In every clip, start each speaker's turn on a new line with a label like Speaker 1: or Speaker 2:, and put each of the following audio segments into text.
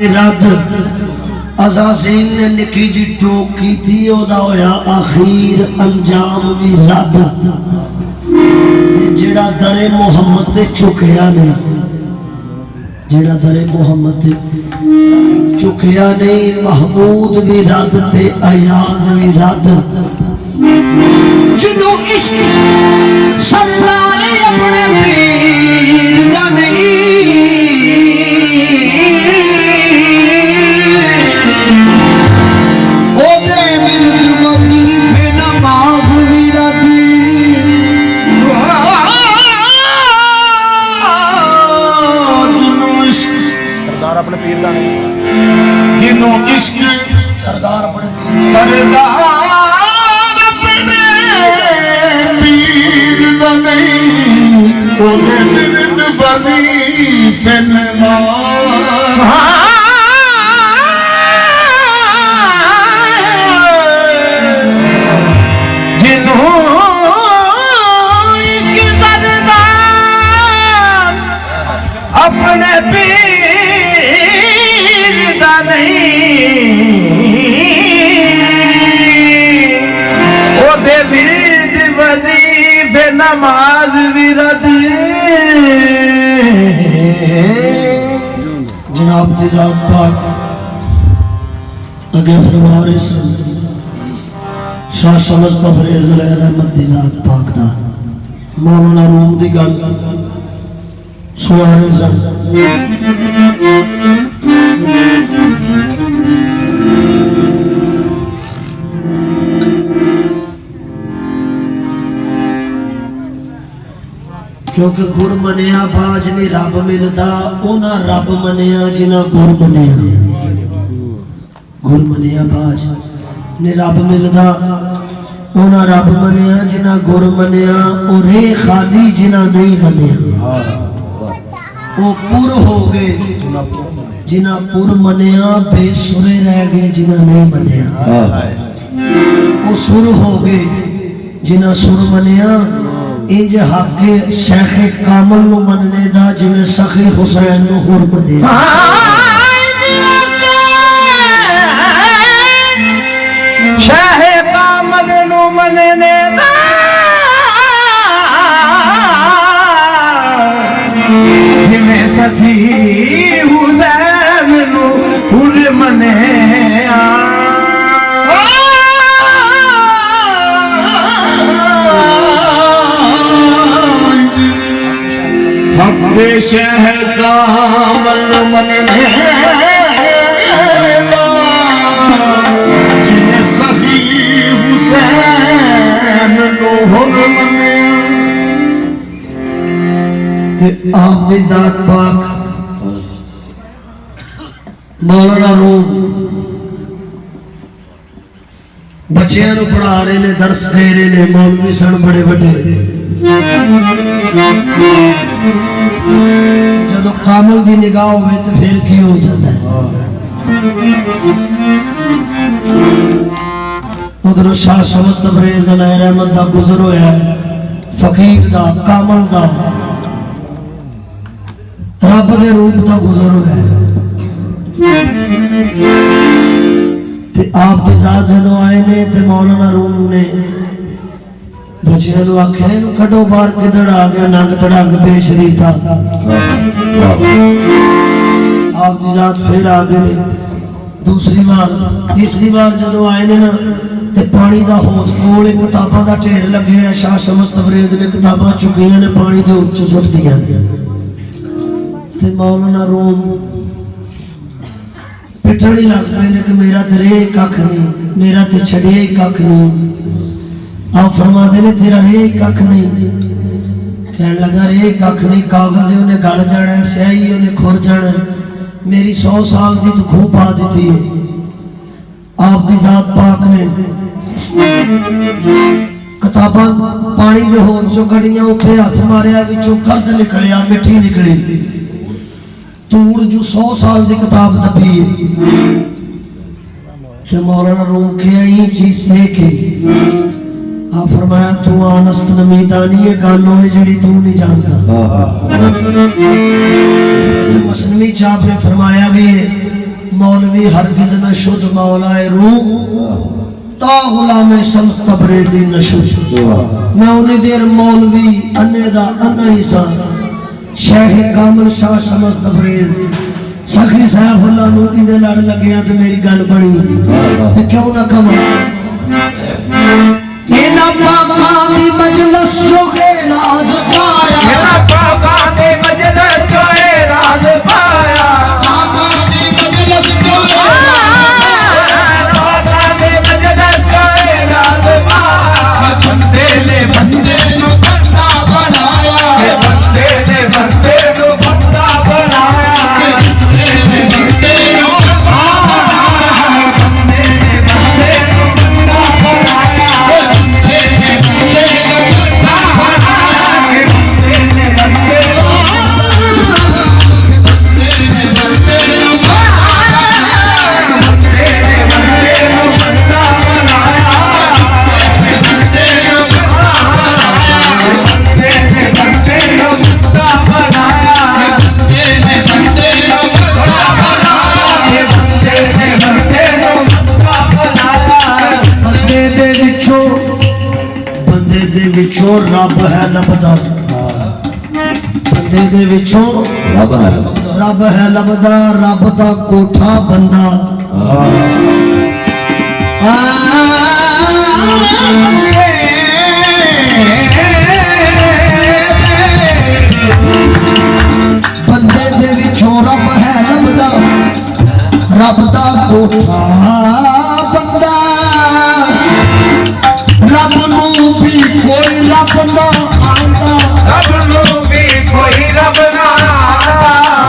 Speaker 1: रद अज़ाज़ील ने निकी जी टोक की थी ओदा होया आखिर अंजाम भी रद ते जेड़ा दरे मोहम्मद ते चुकया नहीं जेड़ा दरे मोहम्मद ते चुकया नहीं महमूद भी रद ते अयाज भी रद जिन्हों इश्क सरदार अपने पीर दा नहीं
Speaker 2: अपने पीर दा नहीं
Speaker 3: जिन्हों इश्क
Speaker 1: सरदार अपने
Speaker 3: सरदार अपने पीर दा नहीं ओदे बिरद वजीफे
Speaker 2: अपने पीर दा नहीं ओदे विरद वजीफे नमाज विरद
Speaker 1: जनाब दी ज़ात पाक अगे फरमा रहे शाह शमस तफरेज़ रहमत दी ज़ात पाक दा मौलाना रूम दी गल सुना रहे सन क्योंकि गुर मनिया बाज ने रब मिलता उन्हें रब मनिया जिन्हें गुर मनिया गुर मनिया बाज ने रब मिलता उन्हें रब मनिया जिन्हें गुर मनिया और रे खाली जिन्हें नहीं मनिया वो पुर हो गए जिन्हें पुर मनिया बेसुरे रह गए जिन्हें नहीं मनिया वो सुर हो गए जिन्हें सुर मनिया इंज हक शेख कामल नु मनने दा जिवें सखी हुसैन नु हुर मनिया
Speaker 2: शेख कामल नु मनने दा जिवें सखी हुसैन नु हुर मनिया
Speaker 3: शह कामल मनने जिन्हें सही हुसैन नु हुर मनिया
Speaker 1: ते आप दी ज़ात पाक मौलाना रूम बच्चियां नु पढ़ा रहे ने दर्स दे रहे ने मौलवी सन बड़े बड़े जदों कामल दी निगाह होवे तो फिर की हो जाता है उधर शाह शमस तफरेज़ रहमत दा गुज़र होया फकीर दा कामल दा रब दे रूप दा गुज़र होया ते आप दी ज़ात जदों आए ने ते मौलाना रूम ने बच्चियां नु आख्या इनू कड्डो बाहर किधर आ गया नंग तड़ंग बेशरीफ था आप दी ज़ात फिर आ गए दूसरी बार तीसरी बार जदों आए ने ना ते पानी दा होद कोल किताबां दा ढेर लगे है शाह शमस तफरेज़ ने किताबां चुकियां ने पानी दे उच्च सुट दियां ते मौलाना रूम पिटड़ी लग पे ने कि मेरा ते रे कख नहीं मेरा ते छड़िया कख नहीं आप फरमा दे ने तेरा रे कख नहीं कहने लगा रे कख नहीं कागज उन्हें गल जाना है स्याही उन्हें खुर जाना है मेरी 100 साल की तो खूह पा दी है आप दी ज़ात पाक ने किताबां पानी दे होर चो कड़ियां उत्थे हथ मारिया विचों गर्द निकलिया मिठी निकली तूड़ जो 100 साल की किताब दबी है ते मौलाना रूम के आई चीज देखे आ फरमाया तू आनस्त नमीदानी ये गल होए जेड़ी तू नहीं जानदा। मसनवी चाप ने फरमाया भी मौलवी हरगिज न शुद्ध मौलाए रूह ता गुलाम शम्स तबरेज़ी न शुद्ध। मैं उन्हीं देर मौलवी अन्ने दा अन्ना ही सा शेख कामल शाह शम्स तबरेज़ी सखी सैफुल्लाह नूरी दे लड़ लगिया तो मेरी गल बनी ते क्यों ना कमा इना पापा दी मजलिस जो राज पाया
Speaker 2: इना पापा दी मजलिस जो राज पाया
Speaker 1: पापा दी मजलिस जो
Speaker 2: पापा दी मजलिस जो राज पाया बंदे ने नु बंदा बनाया बंदे ने नु बंदा बनाया
Speaker 1: विचों रब है लभदा बंदे दे विचों रब है लभदा रब दा कोठा बंदा बंदे दे विचों रब है लभदा रब दा कोठा बंदा रब नू भी कोई रब ना आंदा
Speaker 2: रब नू भी कोई रब ना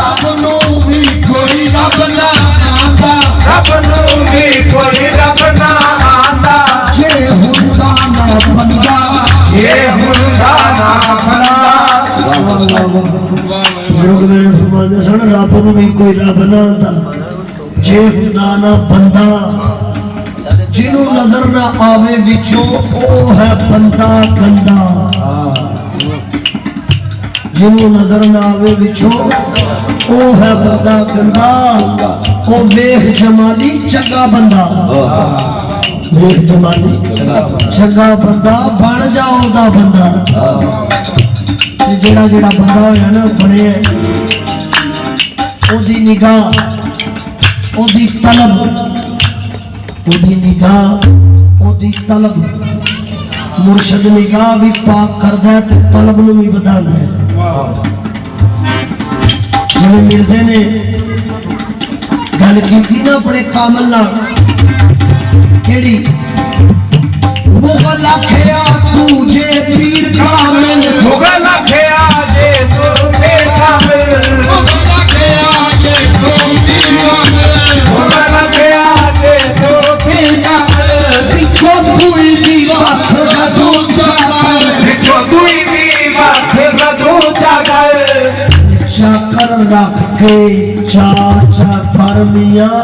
Speaker 1: रब नू भी कोई रब ना आंदा
Speaker 2: रब नू भी कोई रब ना आंदा
Speaker 1: जे हुंदा ना बंदा
Speaker 2: ये हुंदा ना बंदा
Speaker 1: बुजुर्ग मेरे फरमाते सन रब नू भी कोई रब ना आंदा जे हुंदा ना बंदा जिन्हों नजर ना आवे विचों ओ है बंदा गंदा जिन्हों नजर ना आवे विचों ओ है बंदा गंदा ओ वेख जमाली चंगा बंदा वेख जमाली चंगा बंदा बन जाओ दा बंदा ते जेड़ा जेड़ा बंदा होया ना बने ओदी निगाह ओदी तलब ओदी निगाह ओदी तलब मुर्शद निगाह भी पाक करदा है ते तलब नूं भी वधांदा है जिवें मिर्जे ने गल कीती ना अपने कामल नाल केड़ी मुगल आखिया तू जे पीर कामिल
Speaker 2: मुगल आखिया जे तू पीर कामिल मुगल आखिया जे तू पीर कामिल मुगल आखिया जे तू पीर कामिल
Speaker 1: पिछो दुई दी वख गदू चाकर
Speaker 2: पिछो दुई दी वख गदू चाकर
Speaker 1: चाकर रख के चाचा पर मियां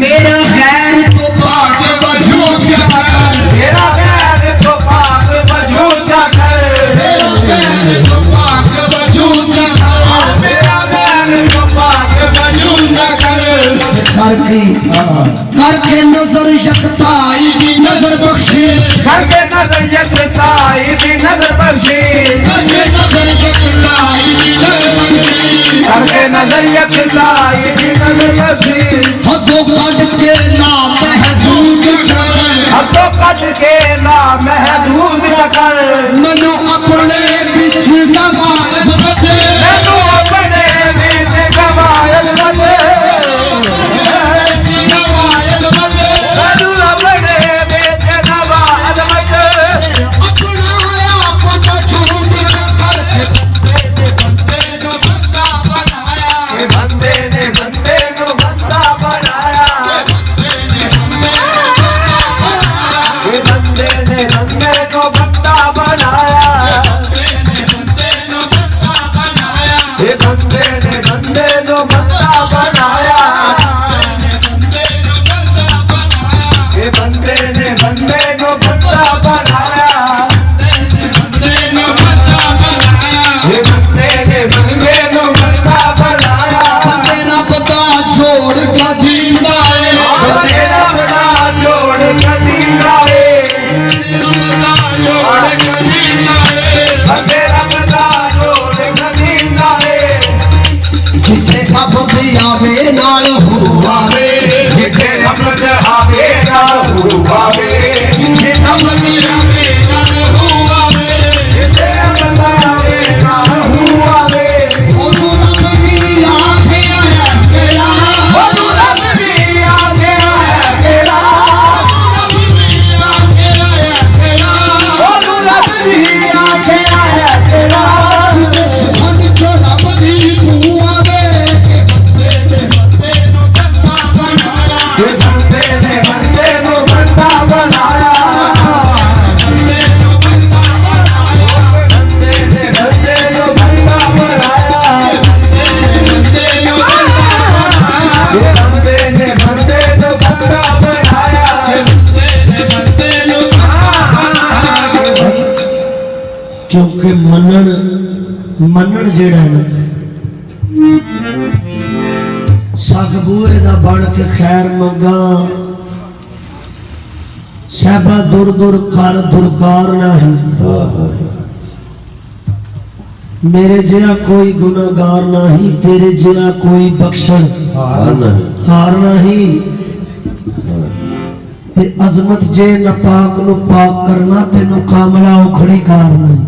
Speaker 1: मेरा खैर तो पाक वजूद चाकर
Speaker 2: मेरा गैर तो पाक वजूद चाकर
Speaker 1: मेरा खैर तो पाक वजूद चाकर
Speaker 2: मेरा गैर तो पाक वजूद चाकर
Speaker 1: करके नजर यकताई की नजर बख्शी
Speaker 2: करके नजर यकताई की नजर बख्शी
Speaker 1: करके नजर यकताई की नजर बख्शी
Speaker 2: करके नजर यकताई की नजर बख्शी
Speaker 1: हदों कट के ना महदूद चकर
Speaker 2: हदों कट के ना महदूद चकर
Speaker 1: मनो अपने बिच दवा इस्मत
Speaker 2: मैनू अपने बिच गवायल मत
Speaker 1: रब दा जिथे अबद आवे नाल हो आवे
Speaker 2: जिथे अबद आवे नाल हो आवे
Speaker 1: जिथे अबद आवे नाल हो आवे
Speaker 2: जिथे अबद आवे नाल हो आवे
Speaker 1: ओनू रब दी आखे आया तेरा
Speaker 2: ओनू रब दी आखे आया तेरा ओनू रब दी आखे आया तेरा
Speaker 1: जिथे सुखन चो रब दी खू आवे
Speaker 2: बंदे ने बंदे नु बंदा बनाया बंदे ने बंदे नु बंदा बनाया बंदे ने बंदे नु बंदा बनाया
Speaker 1: क्योंकि मनन मनन जेड़ा है ना सग बूहे दा बन के खैर मंगा साहबा दुर दुर कर दुरकार नहीं मेरे जिया कोई गुनाहगार नहीं तेरे जिया कोई बख्शण हार नहीं ते अजमत जे नपाक नु पाक करना तेनु कामला उखड़ी कार नहीं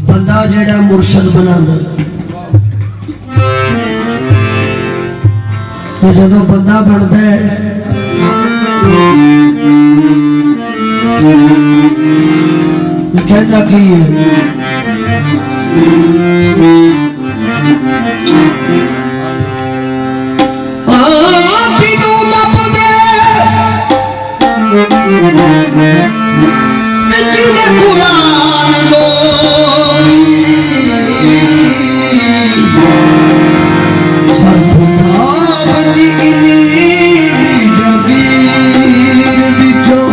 Speaker 1: बंदा जेड़ा मुर्शद बनांदा ते जदों बंदा बनदा है ते कहंदा की है तीनों लपदे विचले कुरान लोगी सरफराब दी जागीर विचों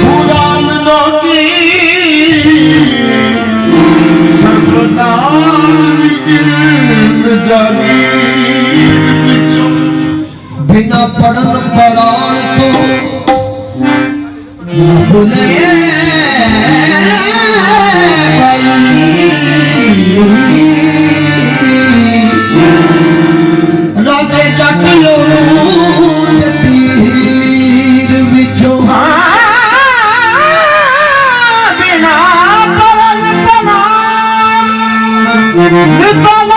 Speaker 3: कुरान लोगी सरफराब दी जागीर विचों
Speaker 1: बिना पढ़न पढ़ान तो भूले राते चटियों जतीर विचों
Speaker 2: बिना पवन पवन नितल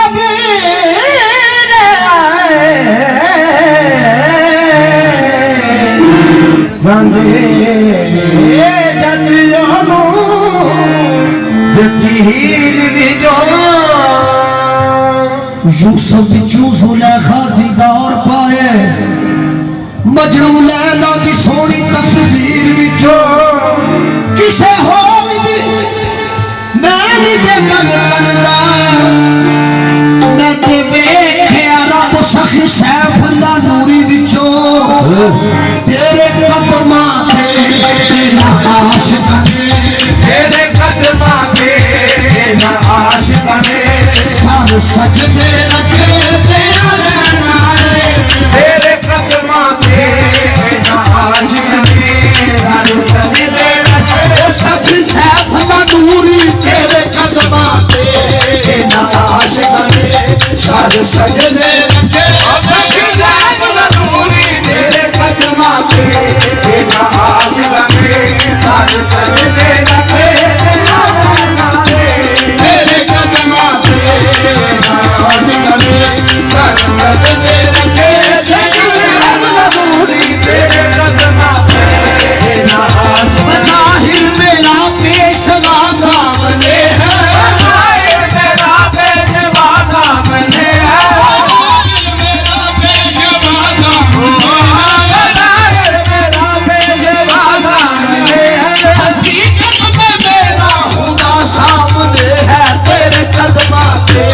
Speaker 2: बंदे जतियों नु जतीर विचों
Speaker 1: यूसुफ विचों जुलेखा दीदार पाए मजनू लैला दी सोहनी तस्वीर विचों किसे होर दी मैं नहीं दे गल करदा मैं ते वेखिया रब सखी सैफुल्ला नूरी विचों तेरे कदमां ते ना आशिकां
Speaker 2: तेरे कदमां ते ना आशिकां ने
Speaker 1: सार सजदे रखे तेरा रहना है
Speaker 2: तेरे कदमां ते ना आशिकां ने सारे सजदे रखे
Speaker 1: सखी सैफुल्ला नूरी तेरे कदमां ते ना आशिकां सार सजदे रखे
Speaker 2: सखी सैफुल्ला नूरी तेरे कदमां ते ना आशिकां ने सारे सजदे रखे तेरे कदमां ते ना आशिकां ने सारे सजदे रखे सैफुल्ला नूरी तेरे कदमां ते ना आशिकां
Speaker 1: बज़ाहिर मेरा पेशवा सामने है
Speaker 2: मेरा पेशवा सामने है मेरा पेशवा सामने है
Speaker 1: हकीकत में मेरा खुदा सामने है तेरे कदमां पे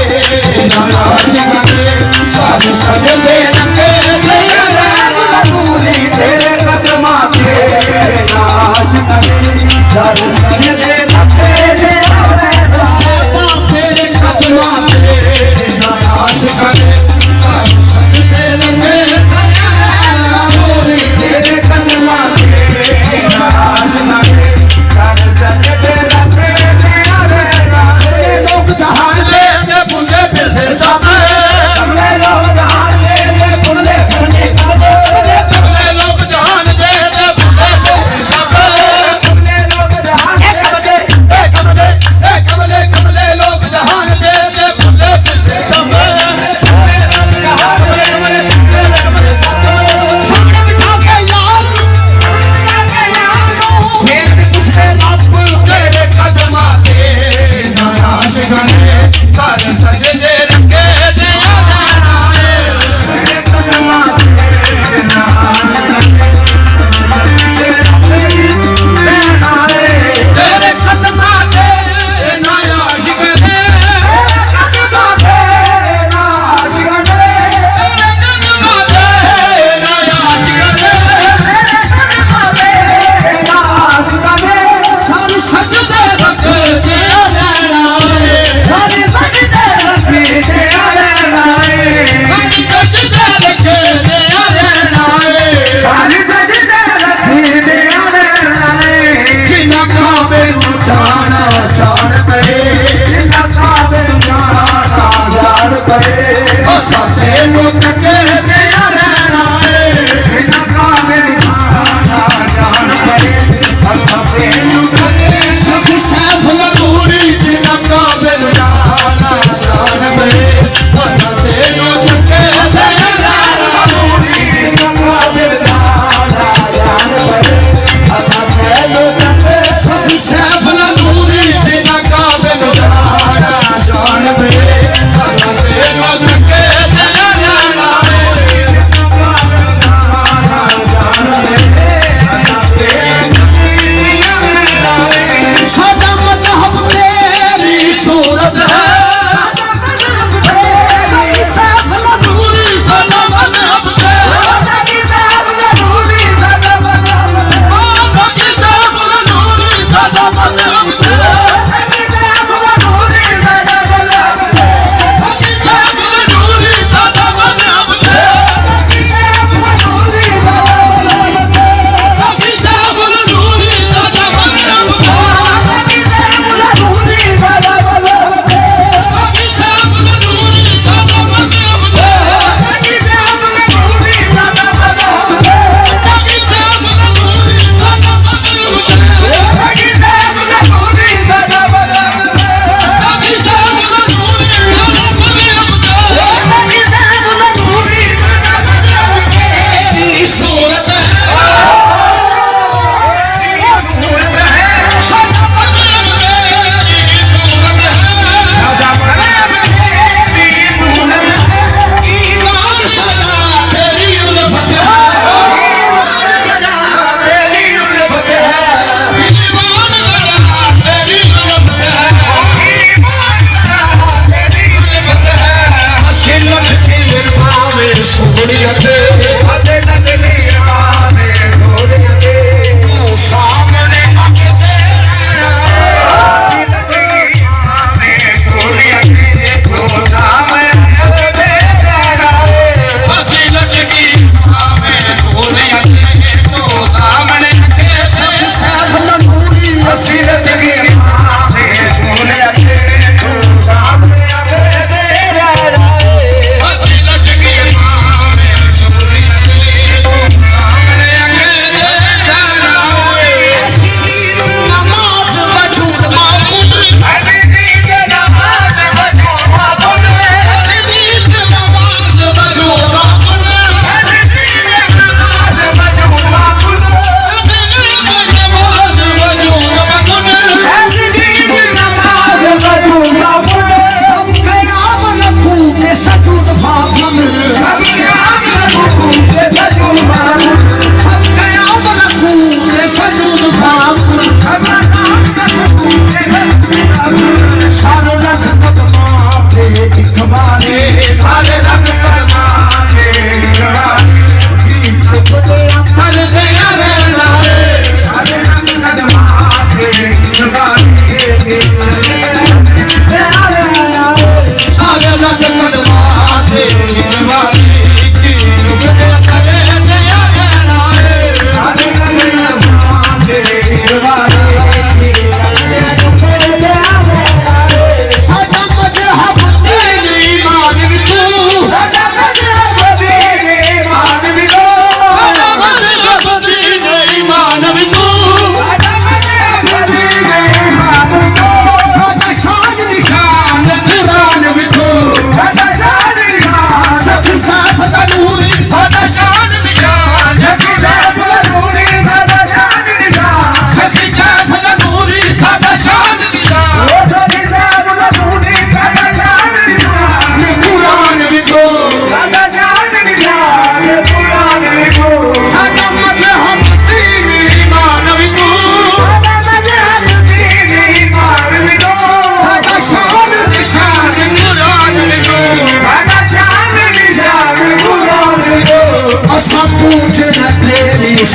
Speaker 2: सारे सजदे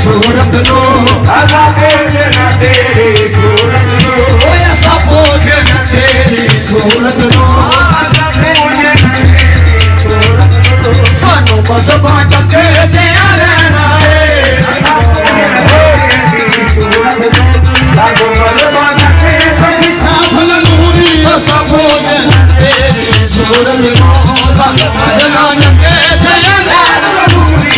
Speaker 2: सूरत नो असा पूजन तेरी सूरत नो ओए असा पूजन तेरी सूरत नो असा पूजन तेरी सूरत नो सानू बस बाट के दिया रहना है असा पूजन तेरी सूरत नो सानू बस बाट के सही साफ लनूरी असा पूजन तेरी सूरत नो सानू बस बाट के दिया रहना लनूरी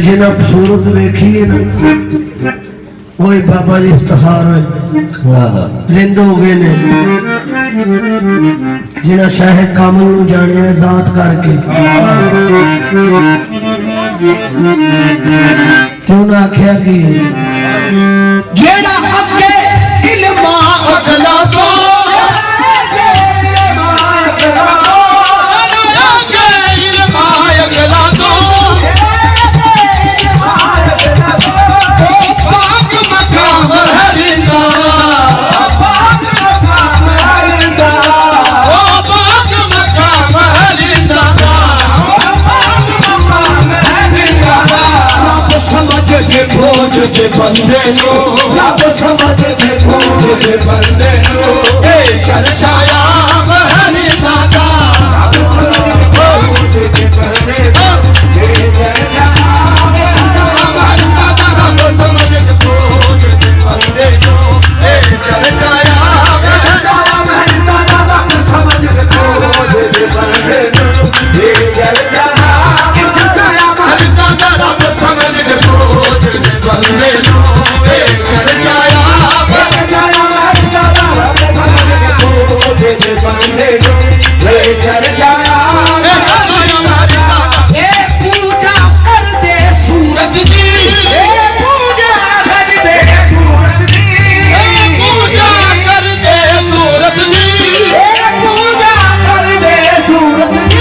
Speaker 1: जिन्हें खूबसूरत वेखी है ना वही बाबा जी इफ्तिखार हुए रिंद हो गए ने जिन्हें शाह कामल नूं जानिया जात करके क्यों ना आख्या कि जेड़ा अगे इल्मा अकला तो बंदे नो रब समझ के खोज के बंदे नो ए चर्चाया महरी दादा रब खोज के बंदे नो ए चर्चाया महरी दादा रब समझ के खोज के बंदे नो ए चर्चाया महरी दादा रब समझ के खोज के बंदे नो ए चर्चाया महरी दादा रब समझ के खोज के बंदे नो पूजा कर दे सूरत दी ए पूजा कर दे सूरत दी पूजा कर दे सूरत दी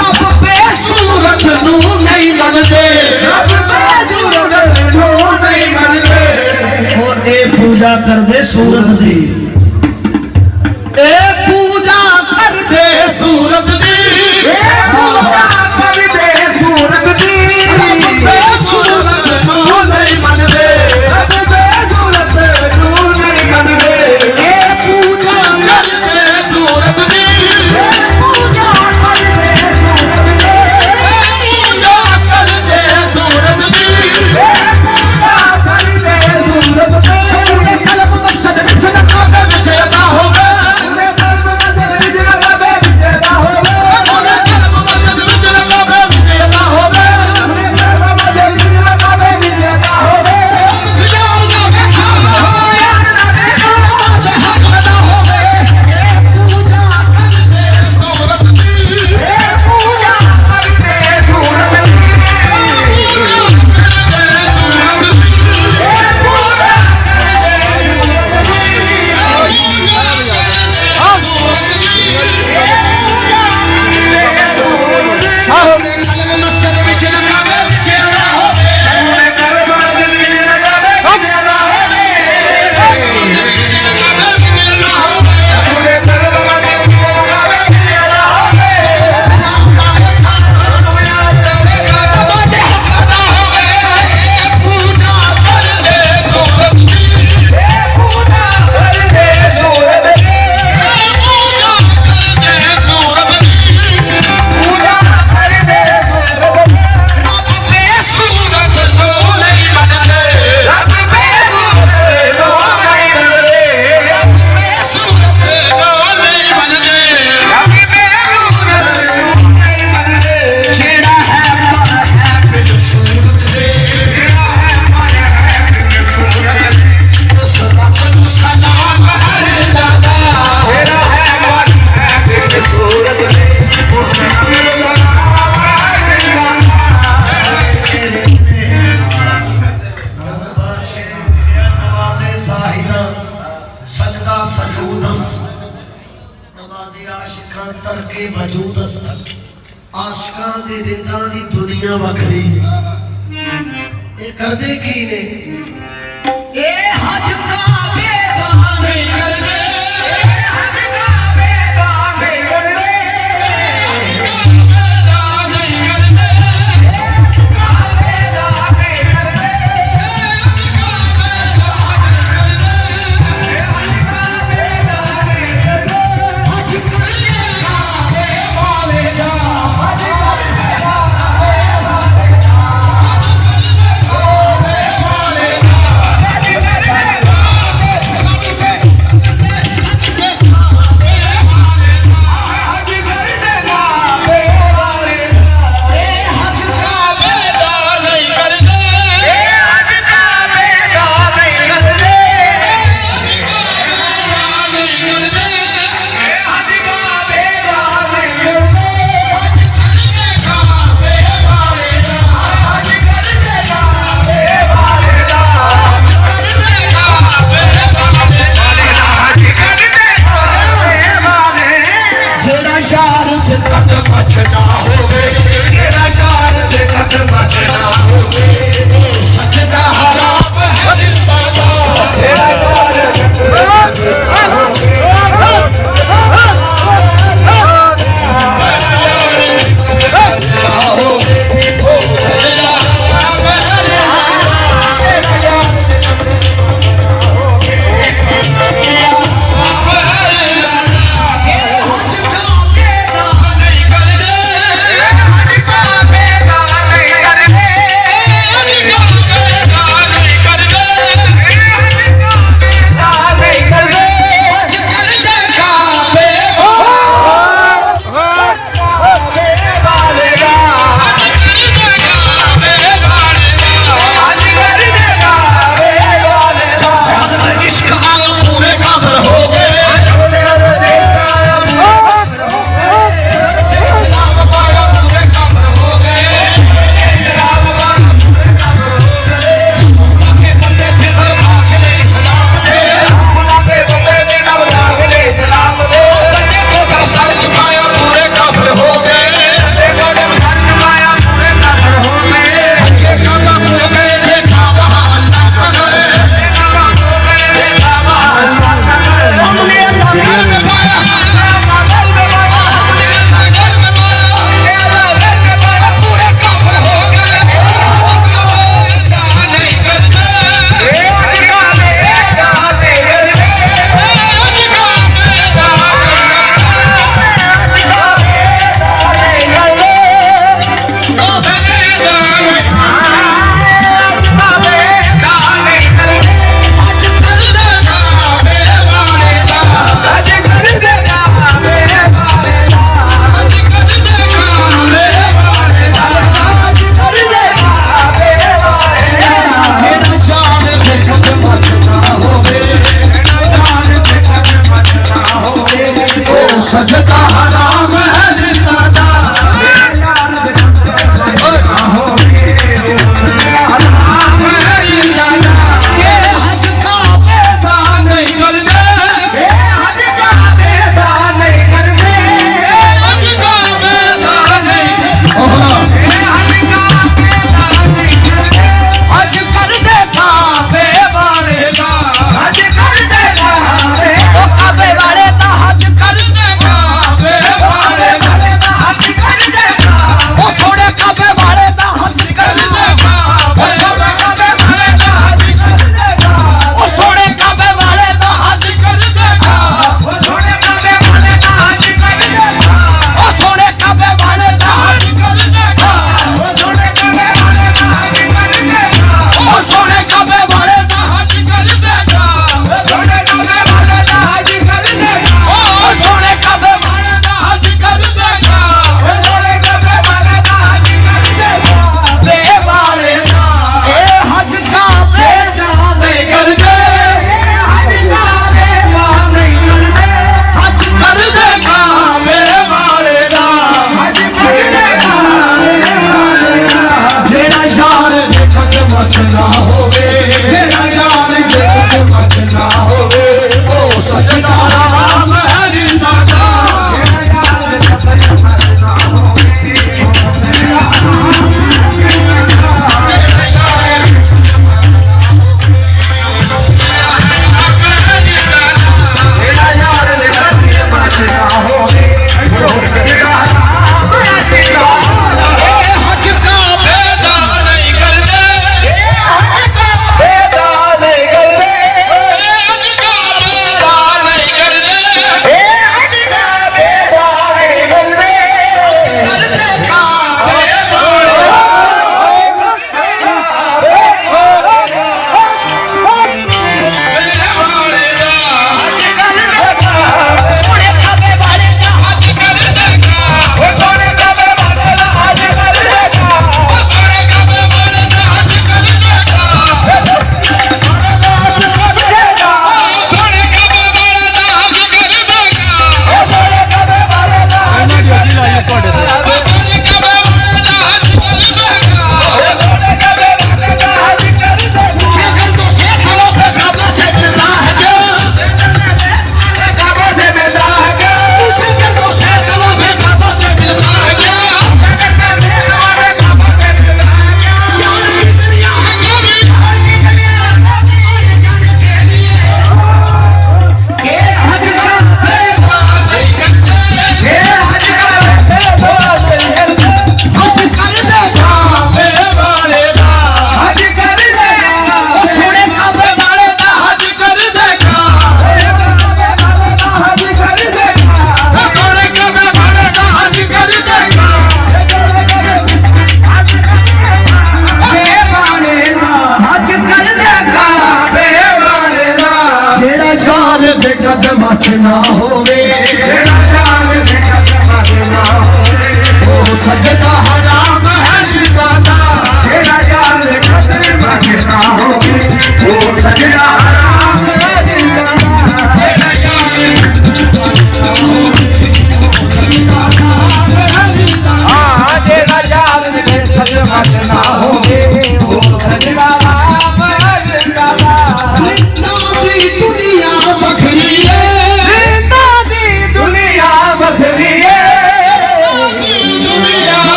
Speaker 1: रब पे सूरत नू नहीं मन दे रब पे सूरत नू नहीं मन दे ए पूजा कर दे सूरत दी पूजा कर दे सूरत दी पूजा कर दे सूरत दी पूजा कर दे सूरत दी आशिकां तरके वजूद अस्तर आशिकां दी रिंदां दी दुनिया वखरी ये करदे की ने ए हज काबे दा नहीं करदे हज काबे दा नहीं करदे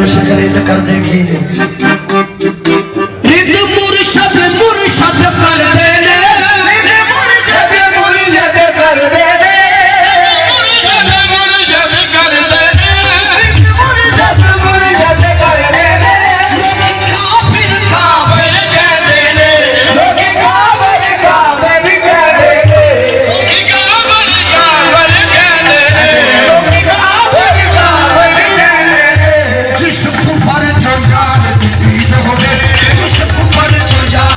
Speaker 1: आशिक रिद कर देखी रिद मुर्शद मुर्शद कर देने
Speaker 2: मुर्शद मुर्शद कर देने मुर्शद कर देने मुर्शद मुर्शद कर देने
Speaker 1: काफिर काफिर कह देने
Speaker 2: लोग काबर काबर कह देने काबर काबर कह देने लोग काबर काबर कह देने
Speaker 1: जिस कुफर जो जान दीद होवे जिस कुफर जो जान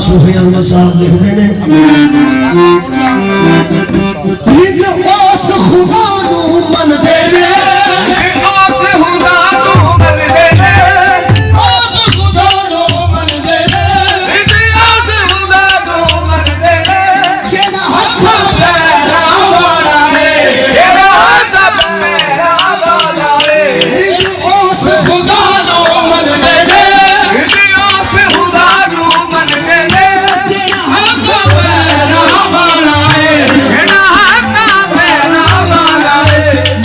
Speaker 1: सूफी अहमद साहब लिखते हैं रिद उस खुदा नू मन दे रे
Speaker 2: आस खुदा तू मन दे रे
Speaker 1: उस खुदा नू मन दे रे
Speaker 2: आस खुदा तू मन दे रे
Speaker 1: जेड़ा हथ पैरा वाला है
Speaker 2: तेरा हाथ मेरा वाला है
Speaker 1: रिद उस खुदा नू मन दे रे
Speaker 2: आस खुदा तू मन दे रे
Speaker 1: जेड़ा हथ पैरा वाला है
Speaker 2: तेरा हाथ मेरा वाला है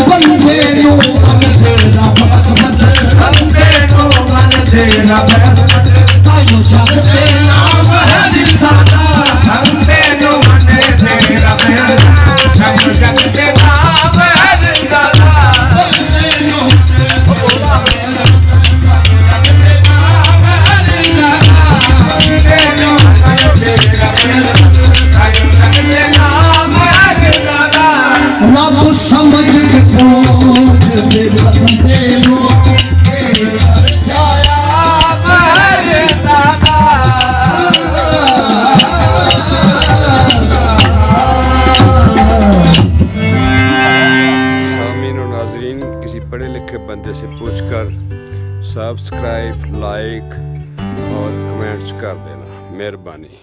Speaker 1: बंदे नू मन तेरा बसमत
Speaker 2: बंदे को मन तेरा बरसत
Speaker 1: तायो जग पे नाम है दिल दादा
Speaker 2: बंदे को मन तेरा बरसत जग के नाम है जिंदाला
Speaker 1: बंदे नू
Speaker 2: बंदे को मन तेरा बरसत जग के नाम है जिंदाला
Speaker 1: रब समझ के पहुंच दे बंदे नो ए कर जाया
Speaker 4: सामीन और नाजरीन, किसी पढ़े लिखे बंदे से पूछकर सब्सक्राइब, लाइक और कमेंट्स कर देना, मेहरबानी।